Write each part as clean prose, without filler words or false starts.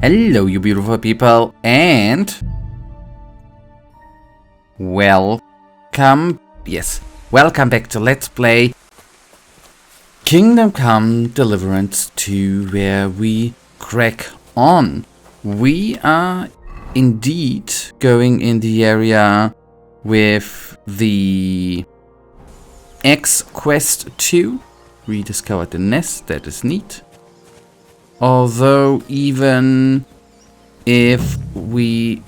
Hello, you beautiful people, and welcome back to Let's Play Kingdom Come Deliverance II, where we crack on. We are indeed going in the area with the X Quest 2. We discovered the nest, that is neat. Although, even if we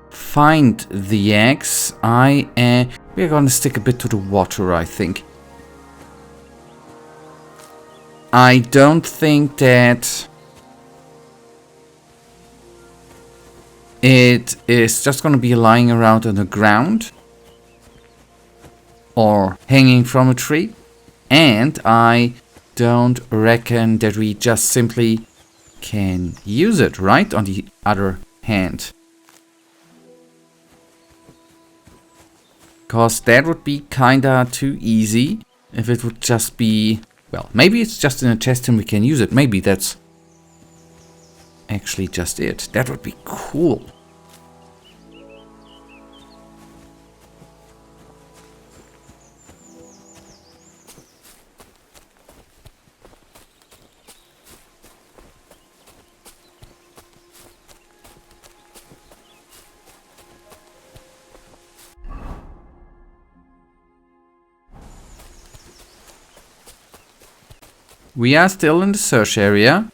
find the eggs, we're gonna stick a bit to the water, I think. I don't think that it is just gonna be lying around on the ground or hanging from a tree, and I don't reckon that we just simply can use it, right? On the other hand. Because that would be kinda too easy if it would just be... Well, maybe it's just in a chest and we can use it. Maybe that's actually just it. That would be cool. We are still in the search area.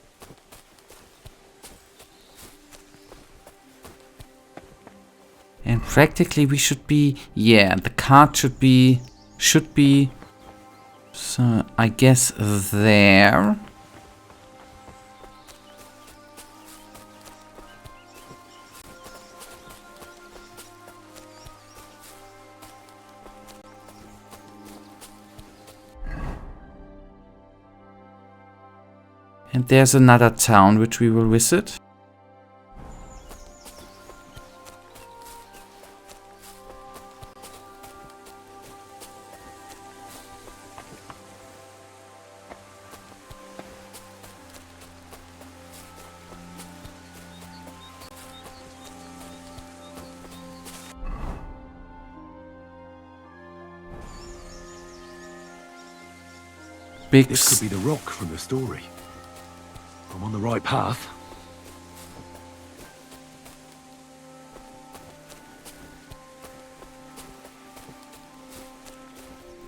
And practically we should be... Yeah, the cart should be... So, I guess there. And there's another town which we will visit. This could be the rock from the story. I'm on the right path.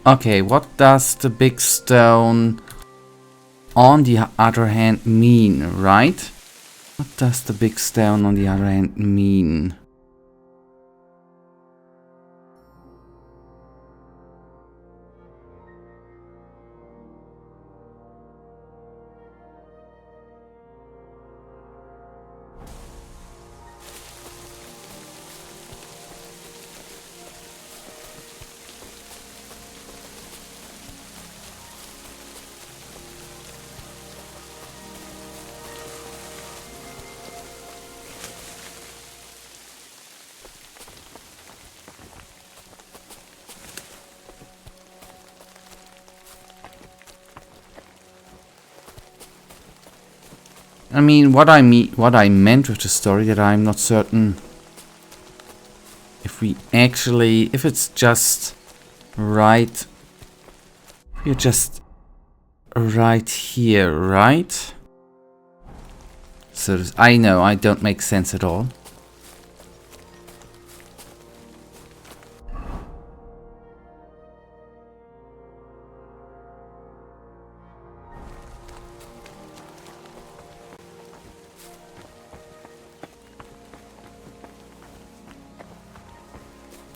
Okay, what does the big stone on the other hand mean, right? What does the big stone on the other hand mean? I mean, what I meant with the story, that I'm not certain if it's just right. We're just right here, right? So I know I don't make sense at all.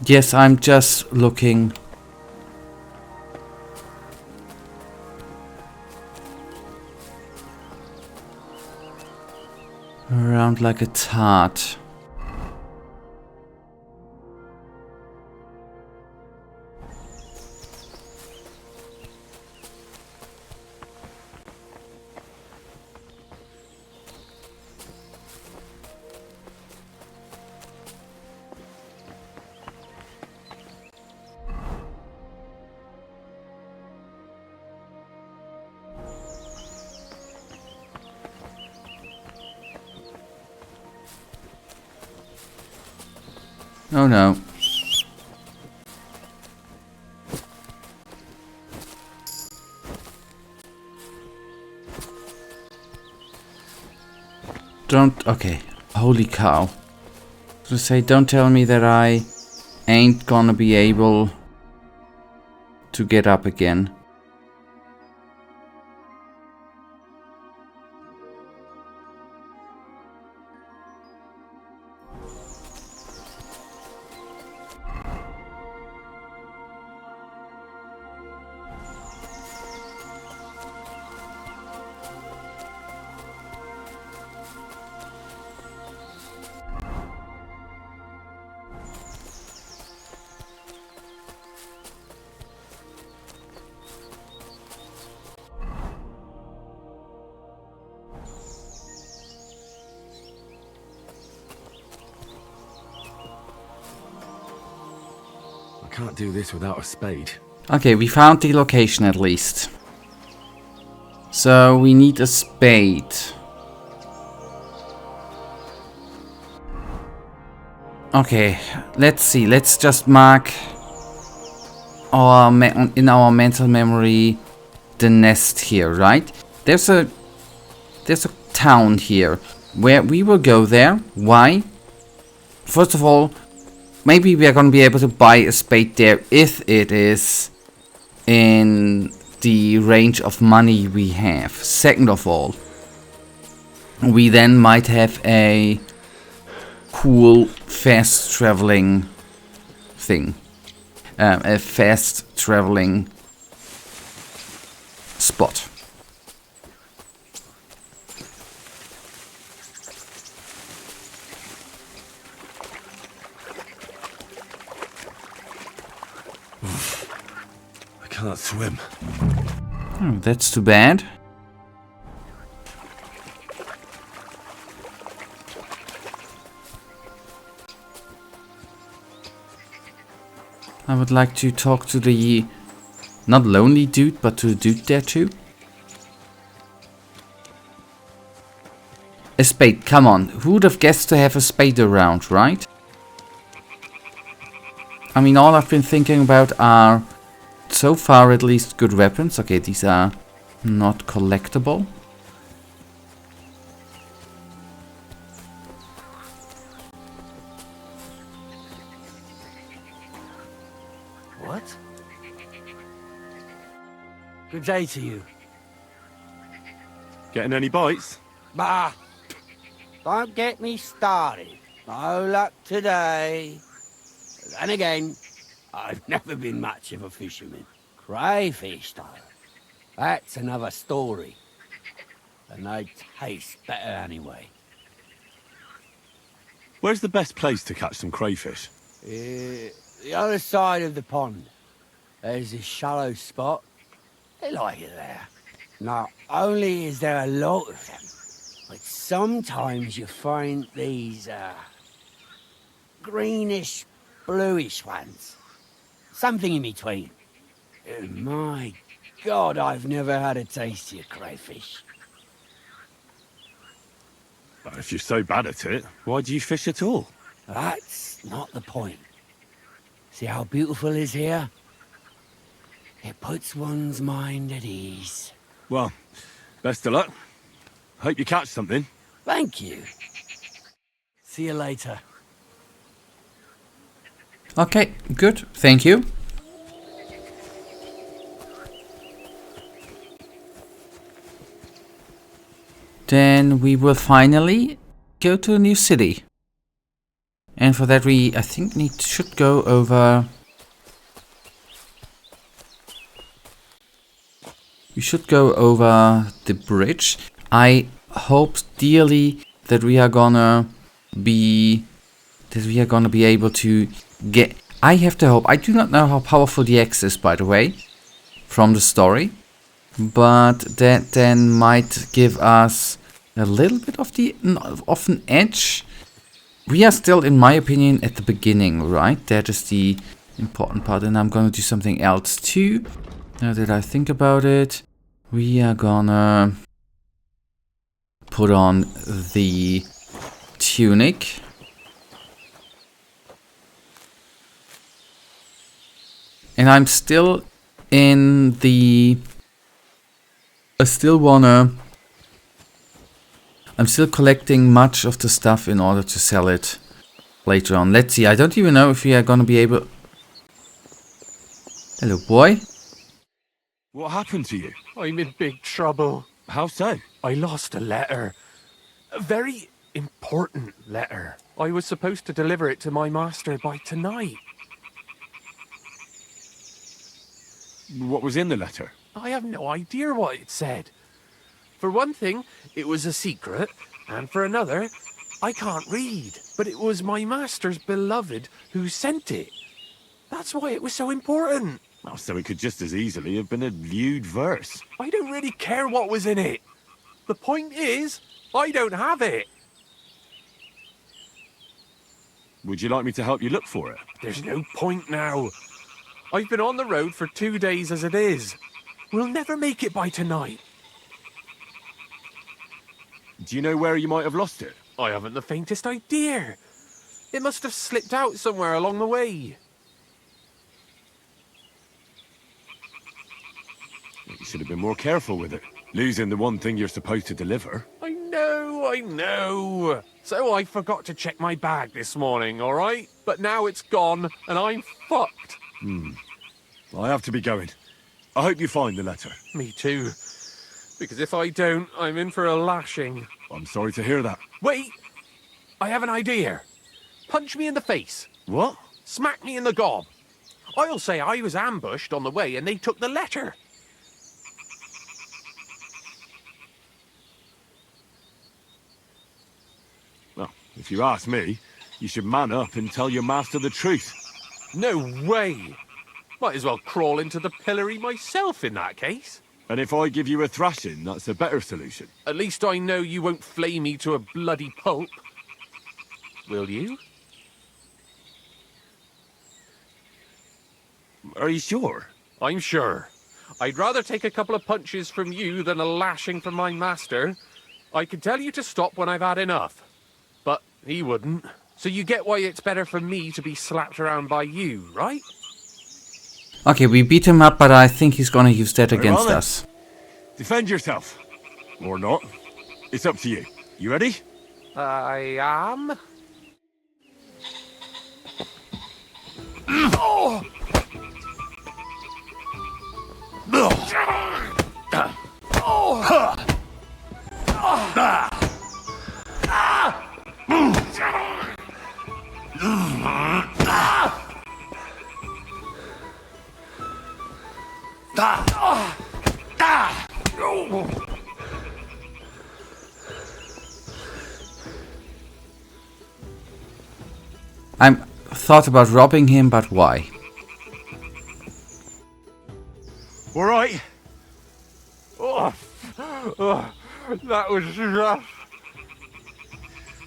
Yes, I'm just looking. Around like a tart. Oh no. Don't... Okay. Holy cow. To say, don't tell me that I ain't gonna be able to get up again. I can't do this without a spade. Okay, we found the location at least. So we need a spade. Okay, let's see. Let's just mark our in our mental memory the nest here, right? There's a town here where we will go there. Why? First of all, maybe we are going to be able to buy a spade there if it is in the range of money we have. Second of all, we then might have a cool fast traveling thing. A fast traveling spot. I can't swim. Oh, that's too bad. I would like to talk to the not lonely dude, but to the dude there too. A spade, come on. Who would have guessed to have a spade around, right? I mean, all I've been thinking about are, so far at least, good weapons. Okay, these are not collectible. What? Good day to you. Getting any bites? Bah! Don't get me started. No luck today. And again, I've never been much of a fisherman. Crayfish, though. That's another story. And they taste better anyway. Where's the best place to catch some crayfish? The other side of the pond. There's this shallow spot. They like it there. Not only is there a lot of them, but sometimes you find these, greenish, bluish ones. Something in between. My God, I've never had a tastier crayfish. But if you're so bad at it, why do you fish at all? That's not the point. See how beautiful it is here? It puts one's mind at ease. Well, best of luck. Hope you catch something. Thank you. See you later. Okay, good. Thank you. Then we will finally go to a new city. And for that we, I think, should go over... We should go over the bridge. I hope dearly that we are gonna be able to get... I have to hope. I do not know how powerful the axe is, by the way, from the story. But that then might give us a little bit of an edge. We are still, in my opinion, at the beginning, right? That is the important part. And I'm gonna do something else too. Now that I think about it, we are gonna put on the tunic. And I'm still in the... I'm still collecting much of the stuff in order to sell it later on. Let's see, I don't even know if we are gonna be able... Hello, boy. What happened to you? I'm in big trouble. How so? I lost a letter. A very important letter. I was supposed to deliver it to my master by tonight. What was in the letter? I have no idea what it said. For one thing, it was a secret, and for another, I can't read. But it was my master's beloved who sent it. That's why it was so important. Oh, so it could just as easily have been a lewd verse. I don't really care what was in it. The point is, I don't have it. Would you like me to help you look for it? There's no point now. I've been on the road for 2 days as it is. We'll never make it by tonight. Do you know where you might have lost it? I haven't the faintest idea. It must have slipped out somewhere along the way. You should have been more careful with it. Losing the one thing you're supposed to deliver. I know. So I forgot to check my bag this morning, all right? But now it's gone, and I'm fucked. I have to be going. I hope you find the letter. Me too. Because if I don't, I'm in for a lashing. I'm sorry to hear that. Wait! I have an idea. Punch me in the face. What? Smack me in the gob. I'll say I was ambushed on the way and they took the letter. Well, if you ask me, you should man up and tell your master the truth. No way! Might as well crawl into the pillory myself in that case. And if I give you a thrashing, that's a better solution. At least I know you won't flay me to a bloody pulp. Will you? Are you sure? I'm sure. I'd rather take a couple of punches from you than a lashing from my master. I could tell you to stop when I've had enough. But he wouldn't. So you get why it's better for me to be slapped around by you, right? Okay, we beat him up, but I think he's gonna use that against us. Defend yourself. Or not. It's up to you. You ready? I am. Oh! I thought about robbing him, but why? All right. That was rough.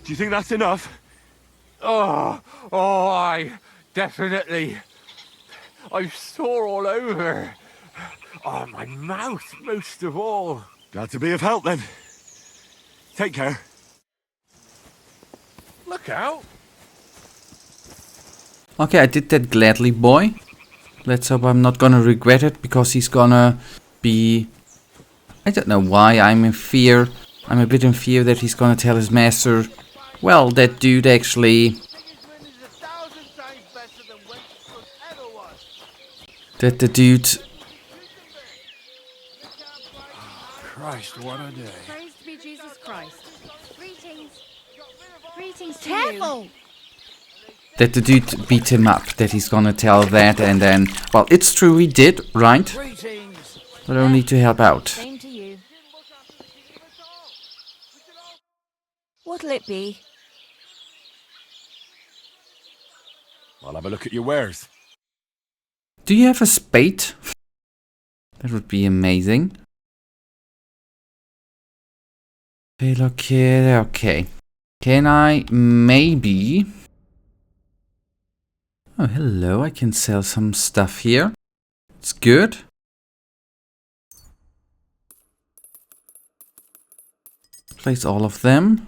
Do you think that's enough? I definitely. I'm sore all over. Oh, my mouth most of all. Glad to be of help then. Take care. Look out. Okay, I did that gladly, boy. Let's hope I'm not gonna regret it, because he's gonna be... I don't know why I'm in fear. I'm a bit in fear that he's gonna tell his master, well, that dude actually... That the dude... Christ, what a day. Praised be Jesus Christ. Greetings. Greetings to Careful! you. That the dude beat him up, that he's gonna tell that, and then... Well, it's true, he did, right? Greetings! But only to help out. Same to you. What'll it be? I'll have a look at your wares. Do you have a spade? That would be amazing. Okay, look here, okay. Can I maybe... Oh, hello, I can sell some stuff here. It's good. Place all of them.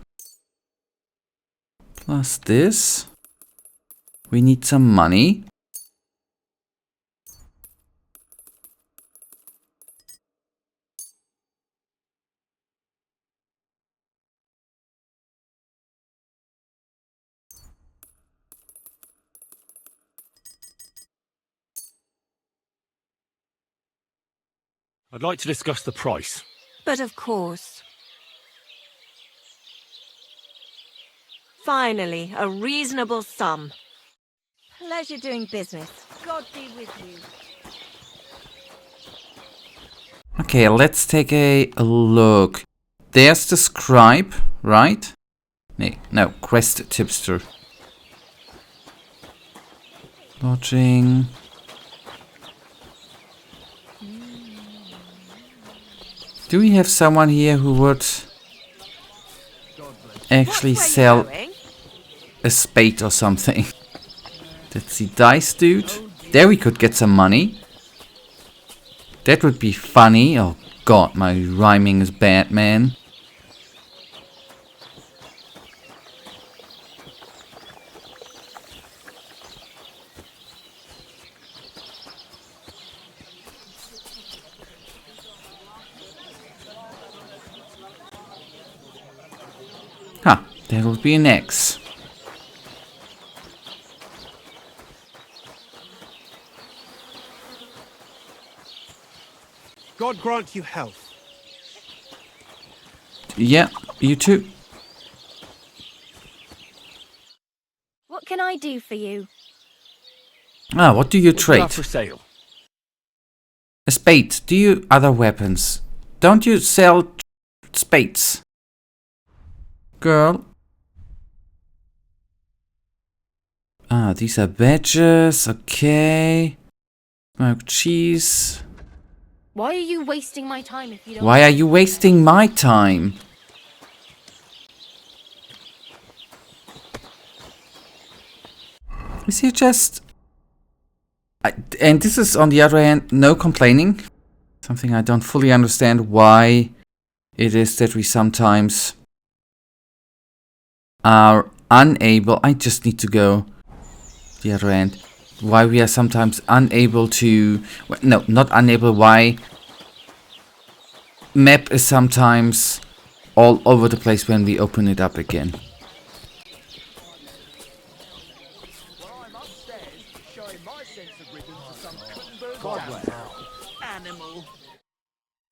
Plus this. We need some money. I'd like to discuss the price. But of course. Finally, a reasonable sum. Pleasure doing business. God be with you. Okay, let's take a look. There's the scribe, right? No, quest tipster. Lodging. Do we have someone here who would actually Watch where sell you're going. a spade or something? That's the dice dude. There we could get some money. That would be funny. Oh god, my rhyming is bad, man. Huh, there would be an X. God grant you health. Yeah, you too. What can I do for you? Ah, what do you What do you trade? have for sale? A spade. Do you other weapons? Don't you sell spades? Girl. Ah, these are badges. Okay. Smoked cheese. Why are you wasting my time if you don't... Why are you wasting my time? Is he just... and this is, on the other hand, no complaining. Something I don't fully understand why it is that we sometimes are unable... I just need to go the other end. Why we are sometimes unable to... no, not unable. Why map is sometimes all over the place when we open it up again.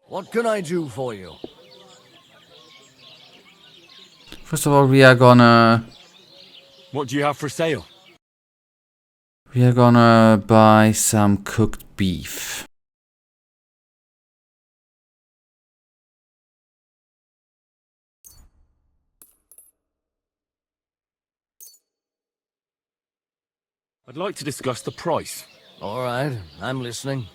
What can I do for you? First of all, we are gonna What do you have for sale? buy some cooked beef. I'd like to discuss the price. All right, I'm listening.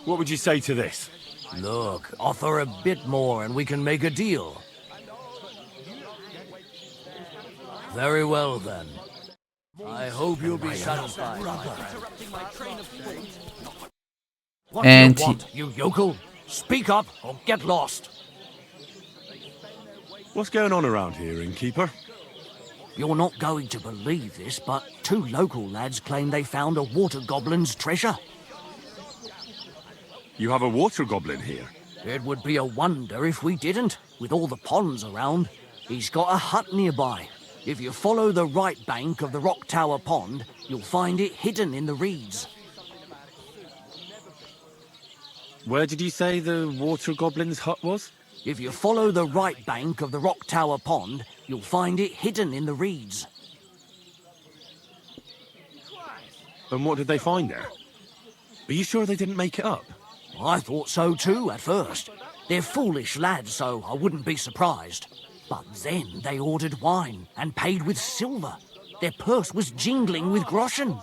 What would you say to this? Look, offer a bit more and we can make a deal. Very well then. I hope you'll be satisfied. What And do you want, you yokel? Speak up or get lost. What's going on around here, innkeeper? You're not going to believe this, but 2 local lads claim they found a water goblin's treasure. You have a water goblin here. It would be a wonder if we didn't, with all the ponds around. He's got a hut nearby. If you follow the right bank of the Rock Tower Pond, you'll find it hidden in the reeds. Where did you say the water goblin's hut was? If you follow the right bank of the Rock Tower Pond, you'll find it hidden in the reeds. And what did they find there? Are you sure they didn't make it up? I thought so too, at first. They're foolish lads, so I wouldn't be surprised. But then they ordered wine and paid with silver. Their purse was jingling with groschen.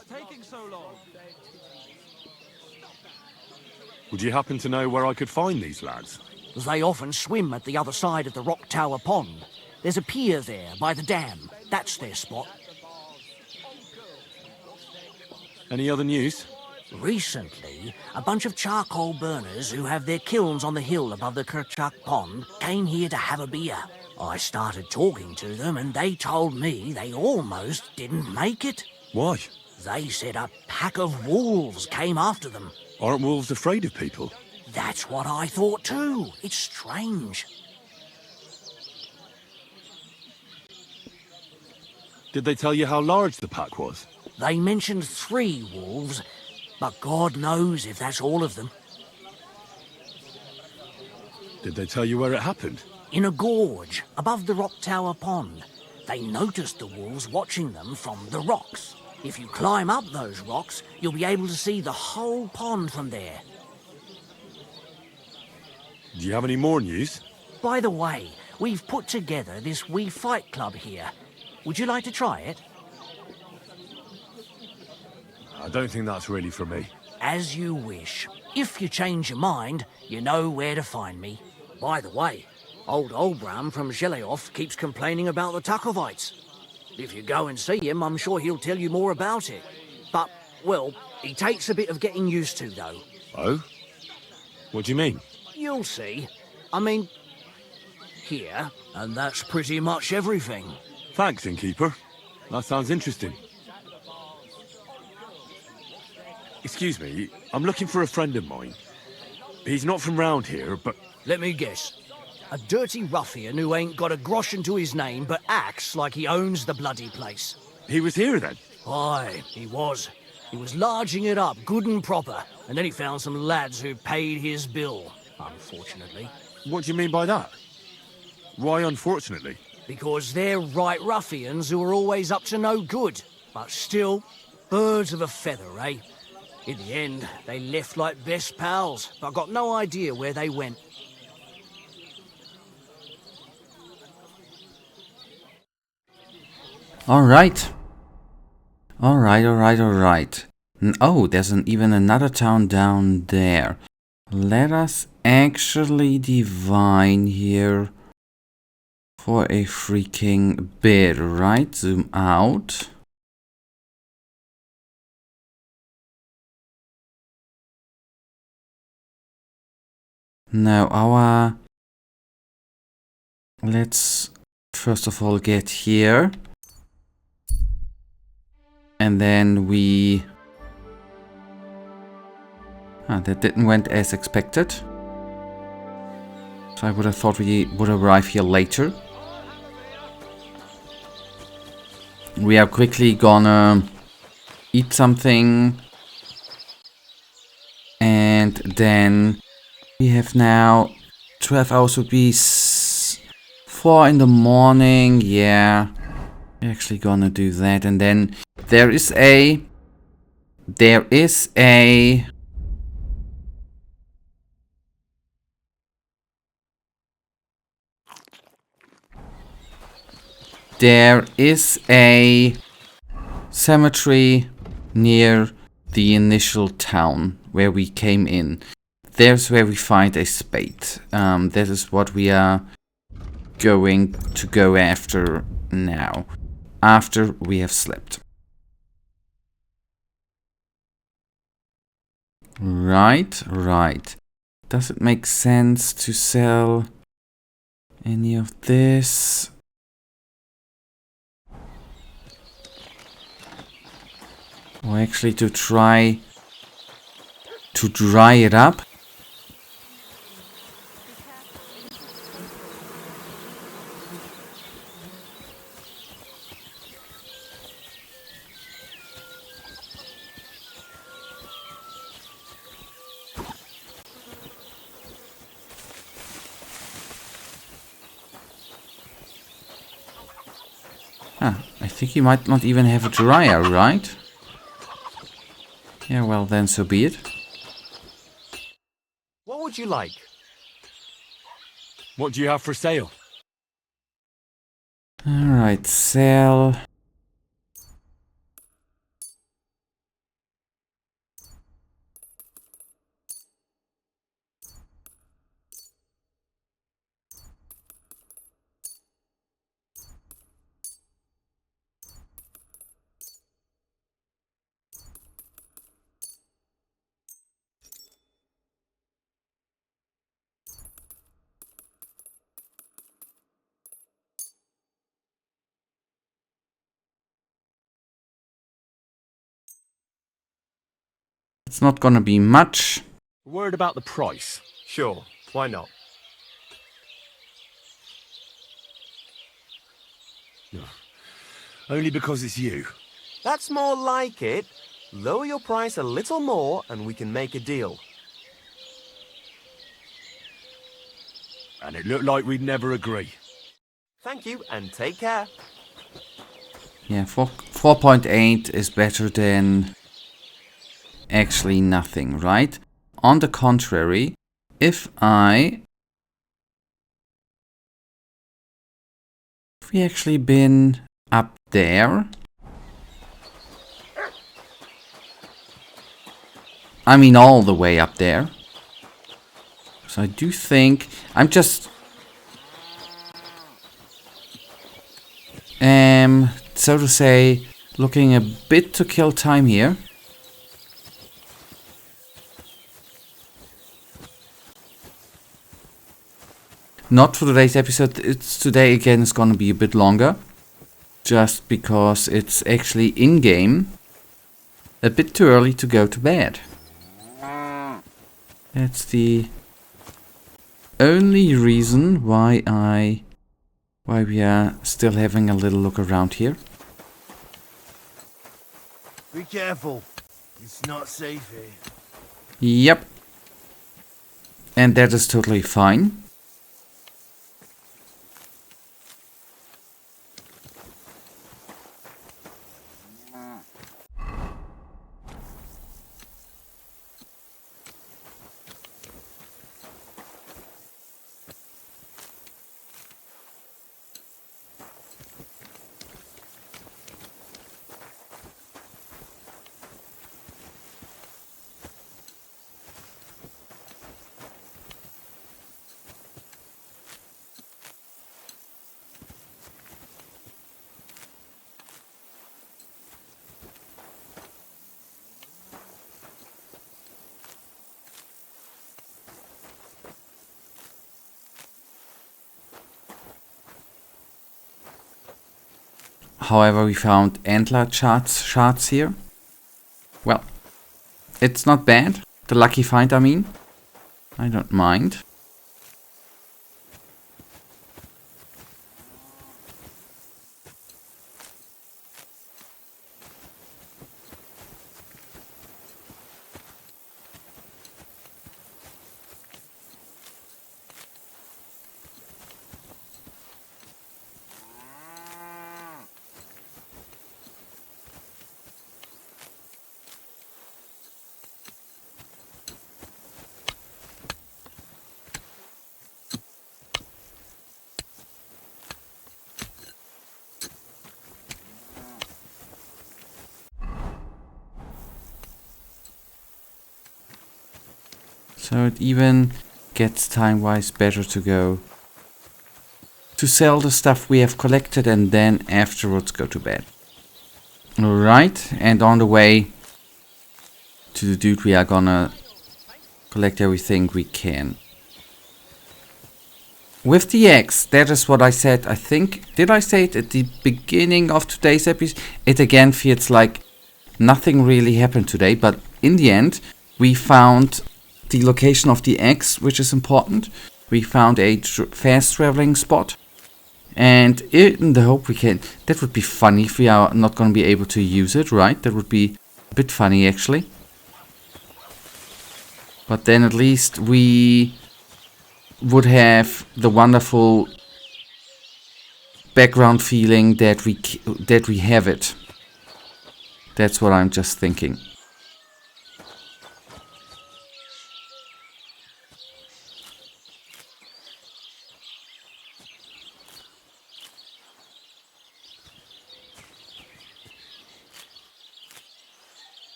Would you happen to know where I could find these lads? They often swim at the other side of the Rock Tower Pond. There's a pier there by the dam. That's their spot. Any other news? Recently, a bunch of charcoal burners who have their kilns on the hill above the Kerchak Pond came here to have a beer. I started talking to them and they told me they almost didn't make it. Why? They said a pack of wolves came after them. Aren't wolves afraid of people? That's what I thought too. It's strange. Did they tell you how large the pack was? They mentioned 3 wolves, but God knows if that's all of them. Did they tell you where it happened? In a gorge above the Rock Tower Pond. They noticed the wolves watching them from the rocks. If you climb up those rocks, you'll be able to see the whole pond from there. Do you have any more news? By the way, we've put together this wee fight club here. Would you like to try it? I don't think that's really for me. As you wish. If you change your mind, you know where to find me. By the way, old Olbram from Zheleoth keeps complaining about the Takovites. If you go and see him, I'm sure he'll tell you more about it. But, well, he takes a bit of getting used to, though. Oh? What do you mean? You'll see. I mean, here, and that's pretty much everything. Thanks, innkeeper. That sounds interesting. Excuse me, I'm looking for a friend of mine. He's not from round here, but... Let me guess. A dirty ruffian who ain't got a groschen to his name but acts like he owns the bloody place. He was here then? Aye, he was. He was larging it up good and proper, and then he found some lads who paid his bill, unfortunately. What do you mean by that? Why unfortunately? Because they're right ruffians who are always up to no good. But still, birds of a feather, eh? In the end, they left like best pals, but got no idea where they went. Alright. Alright. Oh, there's even another town down there. Let us actually divine here for a freaking bit, right? Zoom out. Now let's first of all get here. And then that didn't went as expected. So I would have thought we would arrive here later. We are quickly gonna eat something. And then we have now 12 hours would be 4 in the morning. Yeah. We're actually gonna do that. And then there is a cemetery near the initial town where we came in. There's where we find a spade. That is what we are going to go after now, after we have slept. Right. Does it make sense to sell any of this? Or actually to try to dry it up? I think you might not even have a dryer, right? Yeah, well then, so be it. What would you like? What do you have for sale? Alright, sell. It's not gonna be much. A word about the price. Sure, why not? Only because it's you. That's more like it. Lower your price a little more and we can make a deal. And it looked like we'd never agree. Thank you and take care. Yeah, 4.8 is better than actually nothing, right? On the contrary, if we actually been up there, I mean all the way up there. So I do think I'm just so to say looking a bit to kill time here. Not for today's episode. It's today again is gonna be a bit longer. Just because it's actually in game a bit too early to go to bed. That's the only reason why we are still having a little look around here. Be careful. It's not safe here. Yep. And that is totally fine. However, we found antler shards here. Well, it's not bad. The lucky find, I mean. I don't mind. So it even gets time-wise better to go to sell the stuff we have collected and then afterwards go to bed. Alright, and on the way to the dude we are gonna collect everything we can. With the axe, that is what I said, I think, did I say it at the beginning of today's episode? It again feels like nothing really happened today, but in the end, we found the location of the axe, which is important. We found a fast traveling spot. And in the hope we can... That would be funny if we are not going to be able to use it, right? That would be a bit funny, actually. But then at least we would have the wonderful background feeling that we have it. That's what I'm just thinking.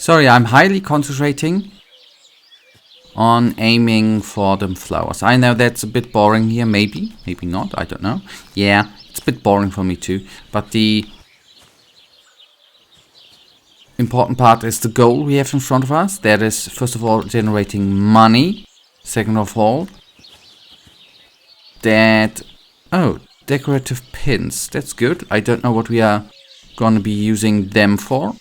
Sorry, I'm highly concentrating on aiming for them flowers. I know that's a bit boring here, maybe not, I don't know. Yeah, it's a bit boring for me too, but the important part is the goal we have in front of us. That is, first of all, generating money. Second of all, that... Oh, decorative pins. That's good. I don't know what we are gonna be using them for.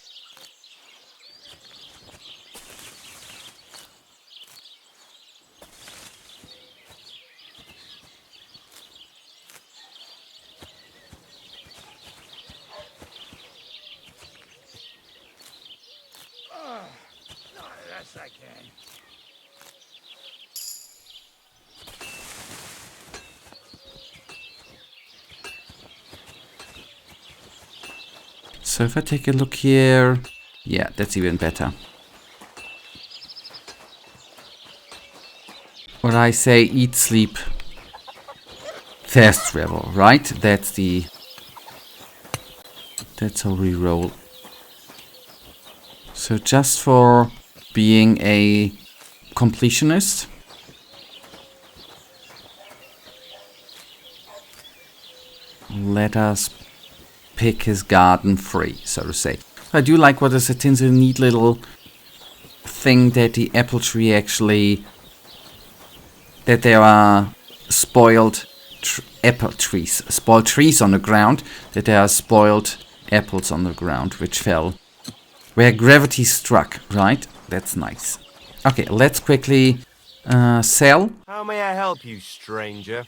Yes, I can. So if I take a look here... Yeah, that's even better. What I say, eat, sleep, fast travel, right? That's how we roll. So just for being a completionist, let us pick his garden free, so to say. I do like what is a tinsel neat little thing that the apple tree actually... that there are spoiled apple trees. Spoiled trees on the ground. That there are spoiled apples on the ground, which fell where gravity struck, right? That's nice. Okay, let's quickly sell. How may I help you, stranger?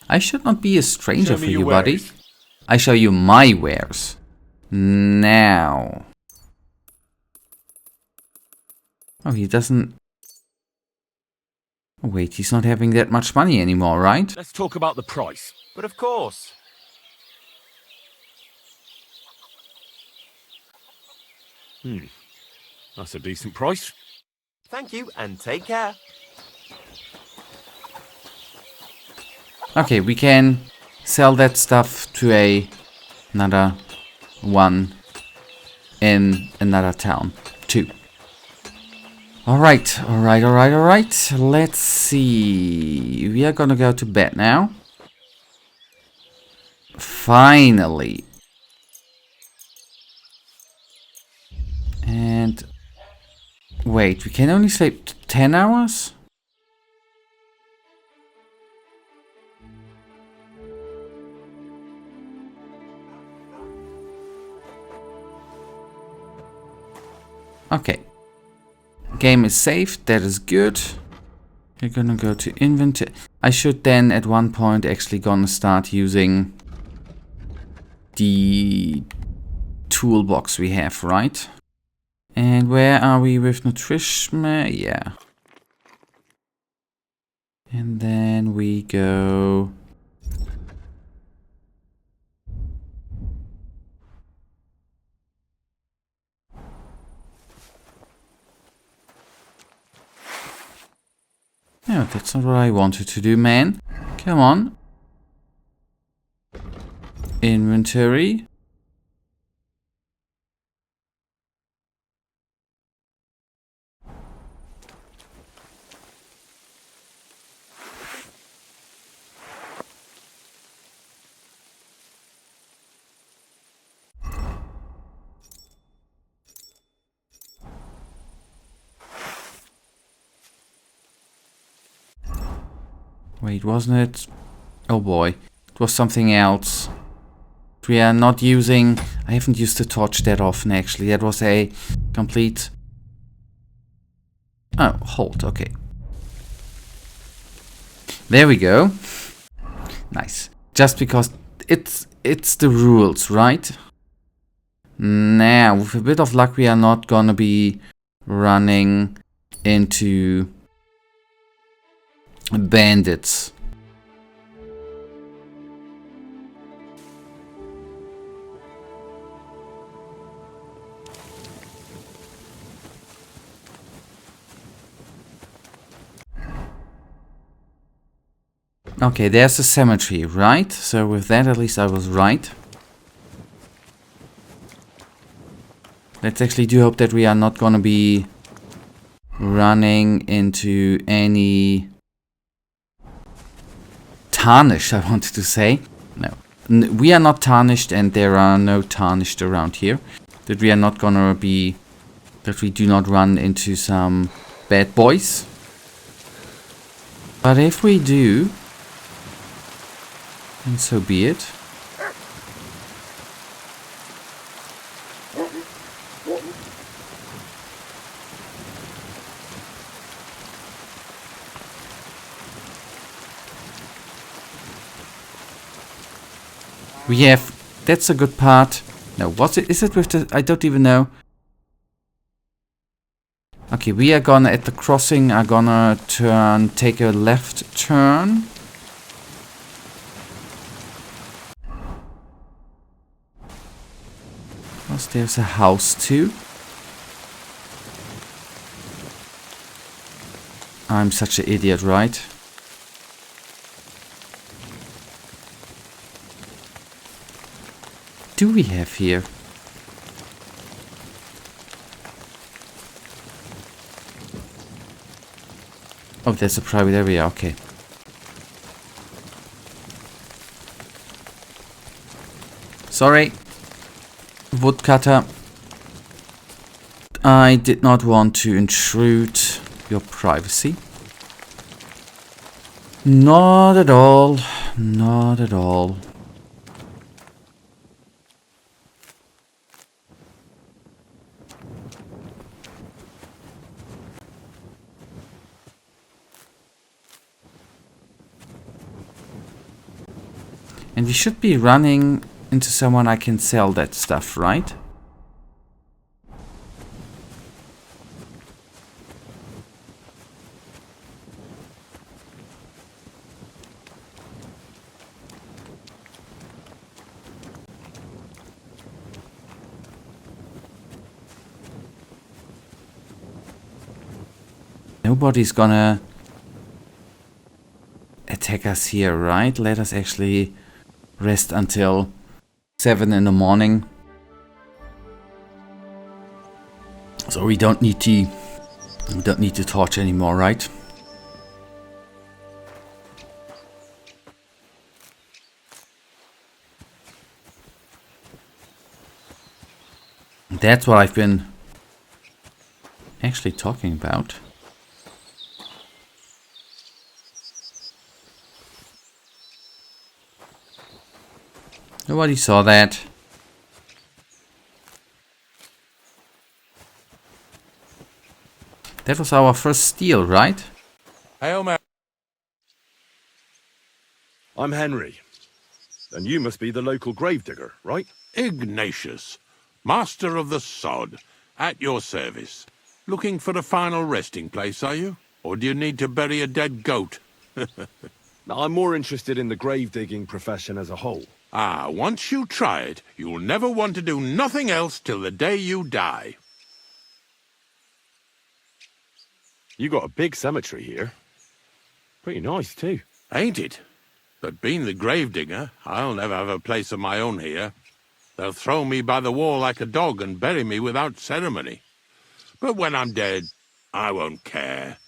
I should not be a stranger Show for me you, your buddy. wares. I show you my wares. Now. Oh, he doesn't... Oh, wait, he's not having that much money anymore, right? Let's talk about the price. But of course. That's a decent price. Thank you, and take care. Okay, we can sell that stuff to another one in another town, too. Alright. Let's see. We are gonna go to bed now. Finally. And... Wait, we can only sleep 10 hours? Okay. Game is saved, that is good. We're gonna go to inventory. I should then at one point actually gonna start using the toolbox we have, right? And where are we with nutrition? Yeah. And then we go... No, that's not what I wanted to do, man. Come on. Inventory. Wait, wasn't it? Oh boy, it was something else. We are not using... I haven't used the torch that often, actually. That was a complete... Oh, hold, okay. There we go. Nice. Just because it's the rules, right? Now, with a bit of luck, we are not gonna be running into... bandits. Okay, there's a cemetery, right? So with that, at least I was right. Let's actually do hope that we are not gonna be running into any tarnish, I wanted to say. No. We are not tarnished, and there are no tarnished around here. That we are not gonna be... That we do not run into some bad boys. But if we do, then so be it. We have... That's a good part. No, what's it? Is it with the... I don't even know. Okay, we are gonna, at the crossing, are gonna take a left turn. Because there's a house too. I'm such an idiot, right? Do we have here? Oh, that's a private area, okay. Sorry, woodcutter. I did not want to intrude your privacy. Not at all. Not at all. And we should be running into someone I can sell that stuff, right? Nobody's gonna attack us here, right? Let us actually rest until 7 in the morning. So we don't need to torch anymore, right? That's what I've been actually talking about. Nobody saw that. That was our first steal, right? Hail Mary. I'm Henry. And you must be the local gravedigger, right? Ignatius, master of the sod, at your service. Looking for a final resting place, are you? Or do you need to bury a dead goat? I'm more interested in the grave-digging profession as a whole. Ah, once you try it, you'll never want to do nothing else till the day you die. You got a big cemetery here. Pretty nice, too. Ain't it? But being the gravedigger, I'll never have a place of my own here. They'll throw me by the wall like a dog and bury me without ceremony. But when I'm dead, I won't care.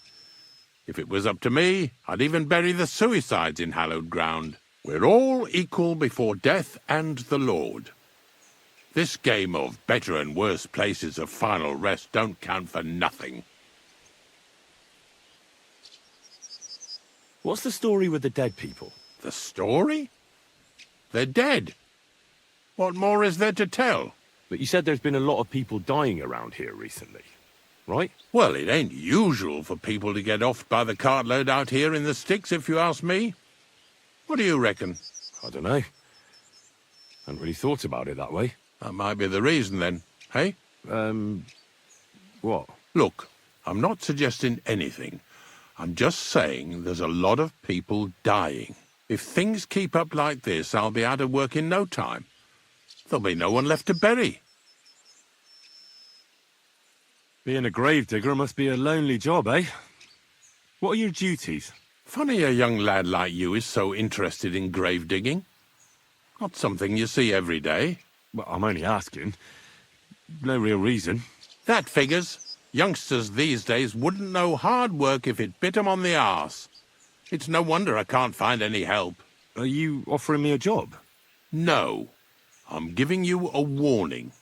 If it was up to me, I'd even bury the suicides in hallowed ground. We're all equal before death and the Lord. This game of better and worse places of final rest don't count for nothing. What's the story with the dead people? The story? They're dead. What more is there to tell? But you said there's been a lot of people dying around here recently, right? Well, it ain't usual for people to get offed by the cartload out here in the sticks, if you ask me. What do you reckon? I don't know. Hadn't really thought about it that way. That might be the reason, then. Hey? What? Look, I'm not suggesting anything. I'm just saying there's a lot of people dying. If things keep up like this, I'll be out of work in no time. There'll be no one left to bury. Being a gravedigger must be a lonely job, eh? What are your duties? Funny a young lad like you is so interested in grave digging. Not something you see every day. Well, I'm only asking. No real reason. That figures. Youngsters these days wouldn't know hard work if it bit 'em on the arse. It's no wonder I can't find any help. Are you offering me a job? No. I'm giving you a warning.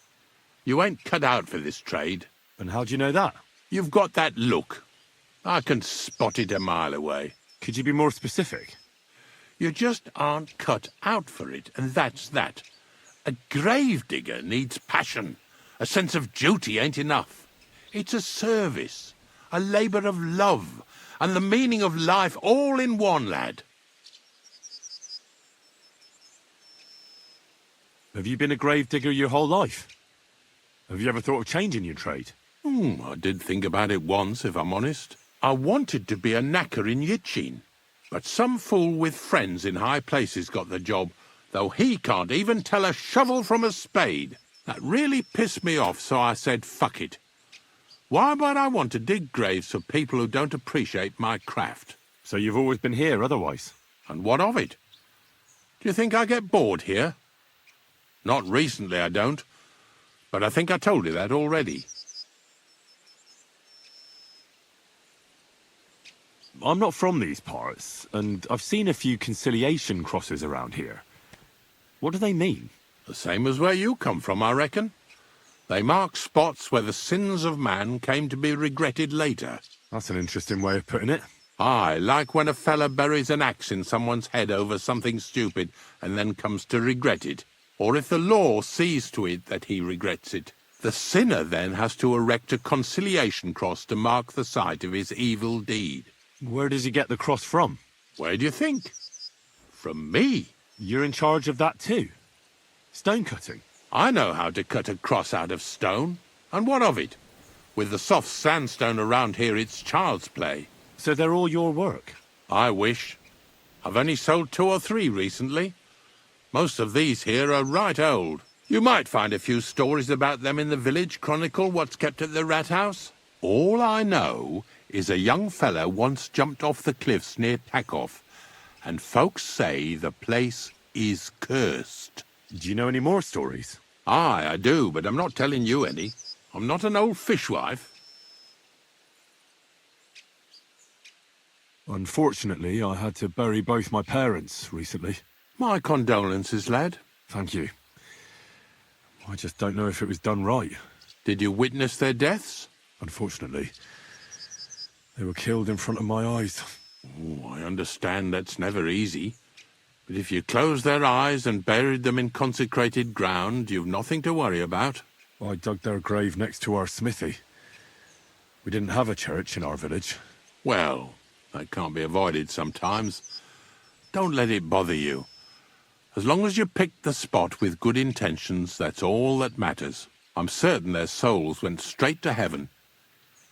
You ain't cut out for this trade. And how do you know that? You've got that look. I can spot it a mile away. Could you be more specific? You just aren't cut out for it, and that's that. A gravedigger needs passion. A sense of duty ain't enough. It's a service, a labour of love, and the meaning of life all in one, lad. Have you been a gravedigger your whole life? Have you ever thought of changing your trade? I did think about it once, if I'm honest. I wanted to be a knacker in Yitchin, but some fool with friends in high places got the job, though he can't even tell a shovel from a spade. That really pissed me off, so I said, fuck it. Why would I want to dig graves for people who don't appreciate my craft? So you've always been here otherwise? And what of it? Do you think I get bored here? Not recently, I don't. But I think I told you that already. I'm not from these parts, and I've seen a few conciliation crosses around here. What do they mean? The same as where you come from, I reckon. They mark spots where the sins of man came to be regretted later. That's an interesting way of putting it. Aye, like when a fella buries an axe in someone's head over something stupid and then comes to regret it. Or if the law sees to it that he regrets it. The sinner then has to erect a conciliation cross to mark the site of his evil deed. Where does he get the cross from? Where do you think? From me. You're in charge of that too? Stone cutting? I know how to cut a cross out of stone. And what of it? With the soft sandstone around here, it's child's play. So they're all your work? I wish. I've only sold 2 or 3 recently. Most of these here are right old. You might find a few stories about them in the village chronicle what's kept at the rat house. All I know is a young fella once jumped off the cliffs near Takoff, and folks say the place is cursed. Do you know any more stories? Aye, I do, but I'm not telling you any. I'm not an old fishwife. Unfortunately, I had to bury both my parents recently. My condolences, lad. Thank you. I just don't know if it was done right. Did you witness their deaths? Unfortunately. They were killed in front of my eyes. Oh, I understand that's never easy. But if you closed their eyes and buried them in consecrated ground, you've nothing to worry about. I dug their grave next to our smithy. We didn't have a church in our village. Well, that can't be avoided sometimes. Don't let it bother you. As long as you picked the spot with good intentions, that's all that matters. I'm certain their souls went straight to heaven.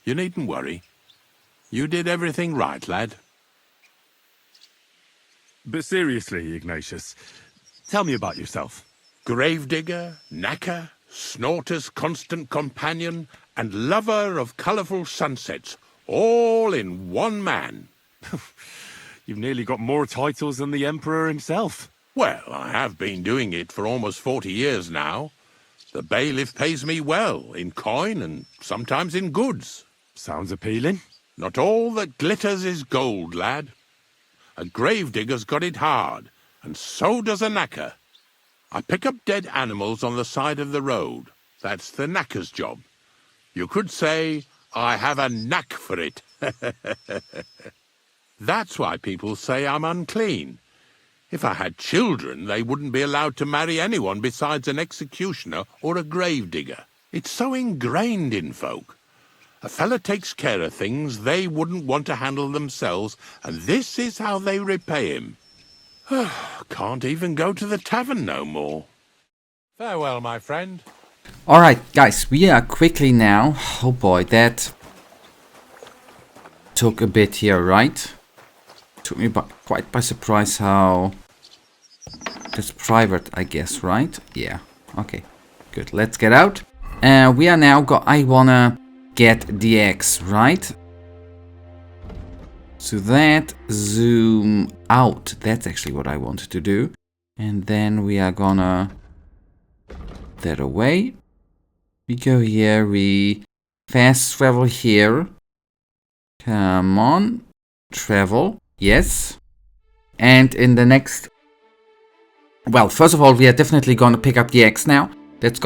You needn't worry. You did everything right, lad. But seriously, Ignatius, tell me about yourself. Gravedigger, knacker, snorter's constant companion, and lover of colourful sunsets, all in one man. You've nearly got more titles than the Emperor himself. Well, I have been doing it for almost 40 years now. The bailiff pays me well, in coin and sometimes in goods. Sounds appealing. Not all that glitters is gold, lad. A gravedigger's got it hard, and so does a knacker. I pick up dead animals on the side of the road. That's the knacker's job. You could say, I have a knack for it. That's why people say I'm unclean. If I had children, they wouldn't be allowed to marry anyone besides an executioner or a gravedigger. It's so ingrained in folk. A fella takes care of things they wouldn't want to handle themselves, and this is how they repay him. Can't even go to the tavern no more. Farewell, my friend. Alright, guys, we are quickly now. Oh boy, that took a bit here, right? Took me quite by surprise how... That's private, I guess, right? Yeah, okay, good. Let's get out. We are now I wanna get the X, right? So that, zoom out. That's actually what I wanted to do. And then we are gonna... that away. We go here, we fast travel here. Come on. Travel. Yes. And in the next... Well, first of all, we are definitely gonna pick up the axe now. That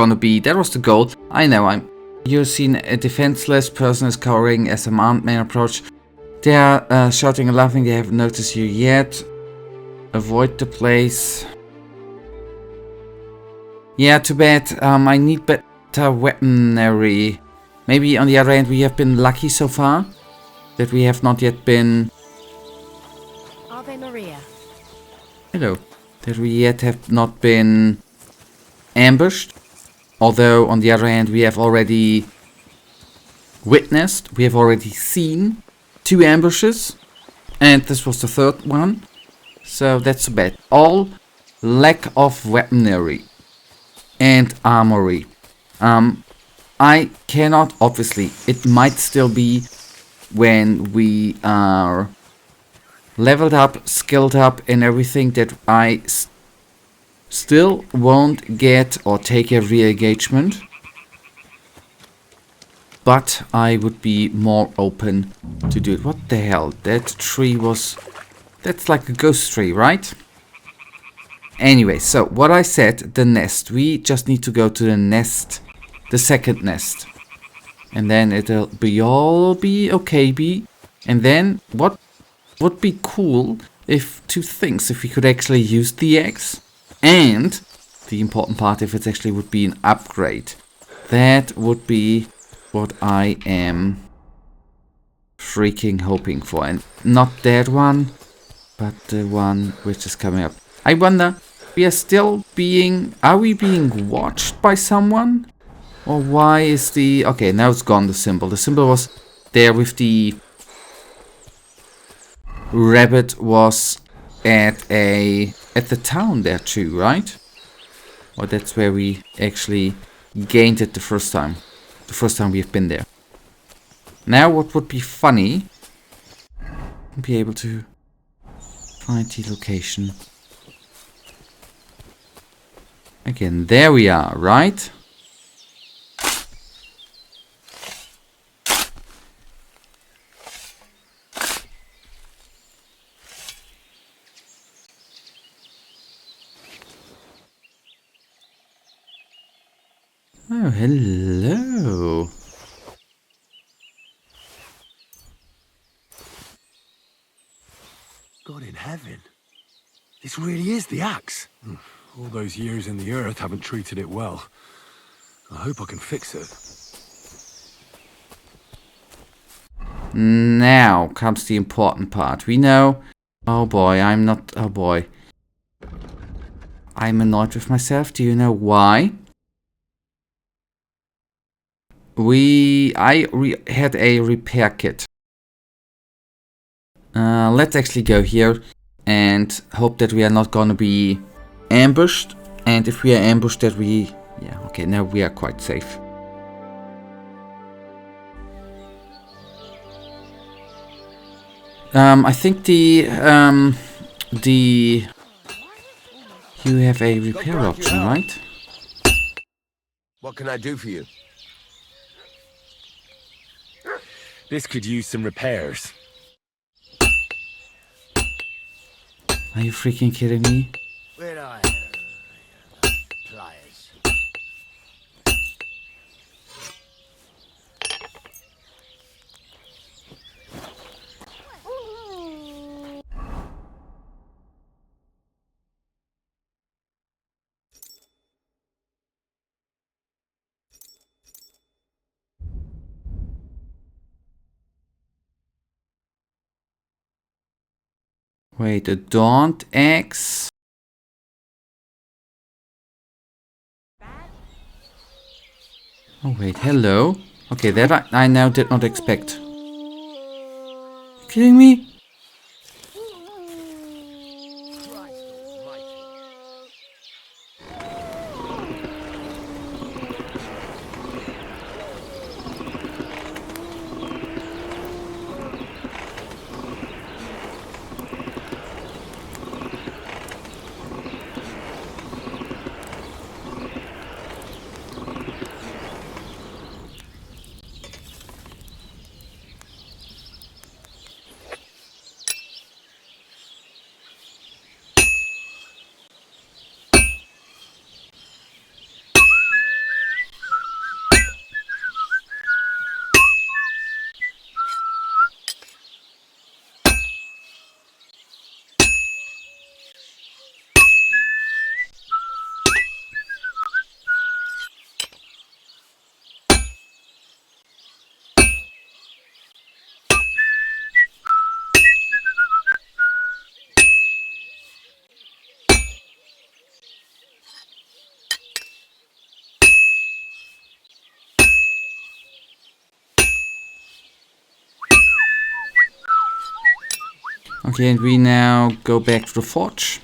was the goal. I know, You've seen a defenseless person is cowering as a armed man approach. They are shouting and laughing. They haven't noticed you yet. Avoid the place. Yeah, too bad. I need better weaponry. Maybe on the other hand, we have been lucky so far that we have not yet been... Ave Maria. Hello. That we yet have not been ambushed. Although, on the other hand, we have already witnessed, we have already seen 2 ambushes. And this was the 3rd one. So that's bad. All lack of weaponry and armory. I cannot, obviously, it might still be when we are leveled up, skilled up and everything that I still won't get or take a re-engagement. But I would be more open to do it. What the hell? That tree was... That's like a ghost tree, right? Anyway, so what I said, the nest. We just need to go to the nest. The second nest. And then it'll be all be okay. And then what would be cool if 2 things. If we could actually use the axe. And the important part, if it actually would be an upgrade. That would be what I am freaking hoping for. And not that one, but the one which is coming up. I wonder, we are still being... Are we being watched by someone? Or why is the... Okay, now it's gone, the symbol. The symbol was there with the... Rabbit was at the town there too, right? Or that's where we actually gained it the first time. The first time we've been there. Now what would be funny... Be able to find the location. Again, there we are, right? Oh, hello. God in heaven. This really is the axe. All those years in the earth haven't treated it well. I hope I can fix it. Now comes the important part. We know... Oh boy, I'm not... Oh boy. I'm annoyed with myself. Do you know why? I had a repair kit. Let's actually go here and hope that we are not gonna be ambushed. And if we are ambushed, that we... Yeah, okay, now we are quite safe. I think the... You have a repair option, right? What can I do for you? This could use some repairs. Are you freaking kidding me? Where are pliers? Wait, a Daunt Axe? Oh wait, hello. Okay, that I now did not expect. You kidding me? Okay, and we now go back to the forge.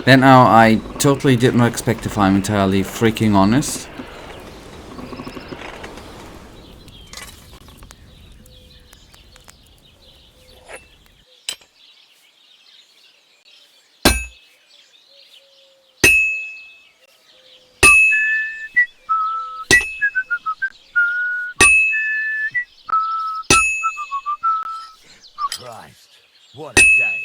Then now I totally did not expect, if I'm entirely freaking honest. Christ, what a day.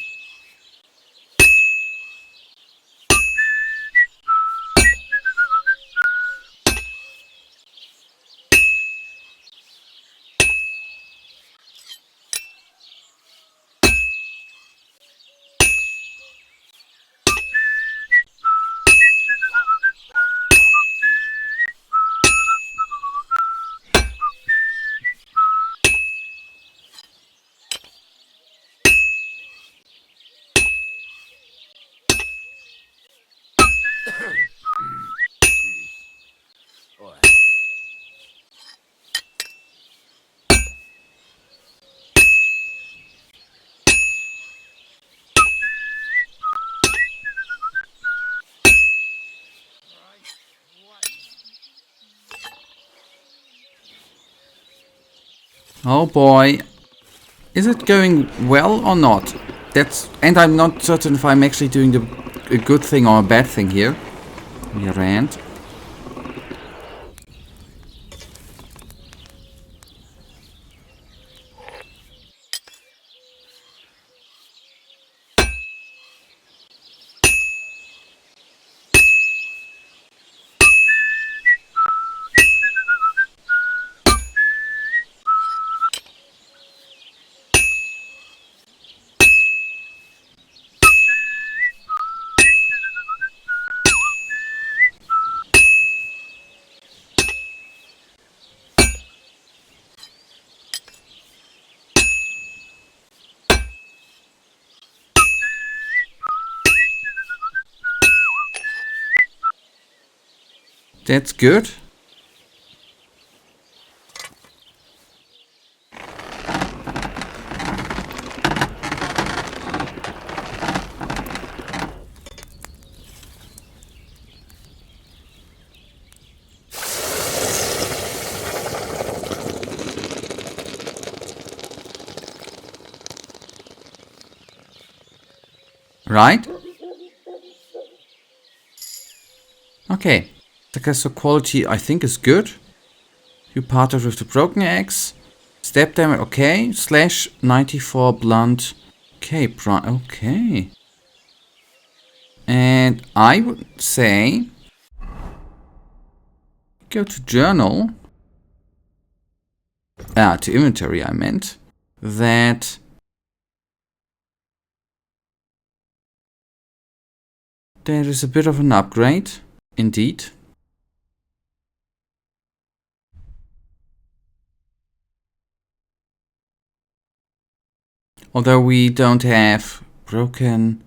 Oh boy. Is it going well or not? And I'm not certain if I'm actually doing a good thing or a bad thing here. We ran. That's good. Right? Okay. Predecessor quality I think is good. You parted with the broken axe. Step damage, okay. Slash 94 blunt. Okay, okay. And I would say go to journal. To inventory I meant. That there is a bit of an upgrade. Indeed. Although we don't have broken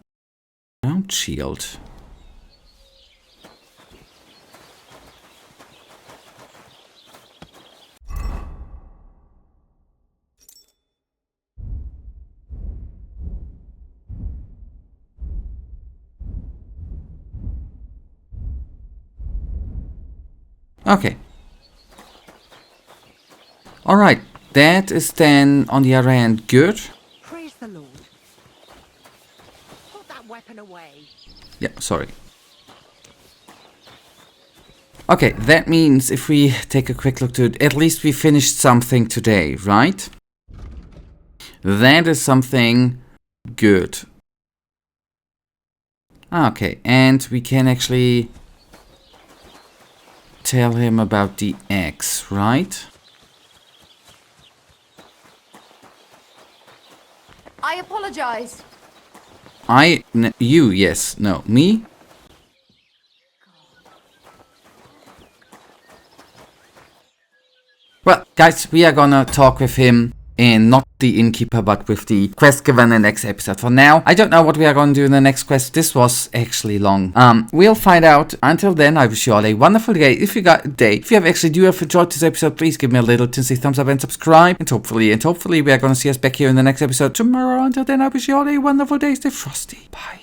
mount shield. Okay. Alright, that is then on the other hand good. Praise the Lord. Put that weapon away. Yeah, sorry. Okay, that means if we take a quick look to it, at least we finished something today, right? That is something good. Okay, and we can actually tell him about the axe, right? I apologize. You, yes, no, me? Well, guys, we are gonna talk with him and not the innkeeper, but with the quest given in the next episode. For now, I don't know what we are going to do in the next quest. This was actually long. We'll find out. Until then, I wish you all a wonderful day. If you have enjoyed this episode, please give me a little tinsy thumbs up and subscribe. And hopefully we are going to see us back here in the next episode tomorrow. Until then, I wish you all a wonderful day. Stay frosty. Bye.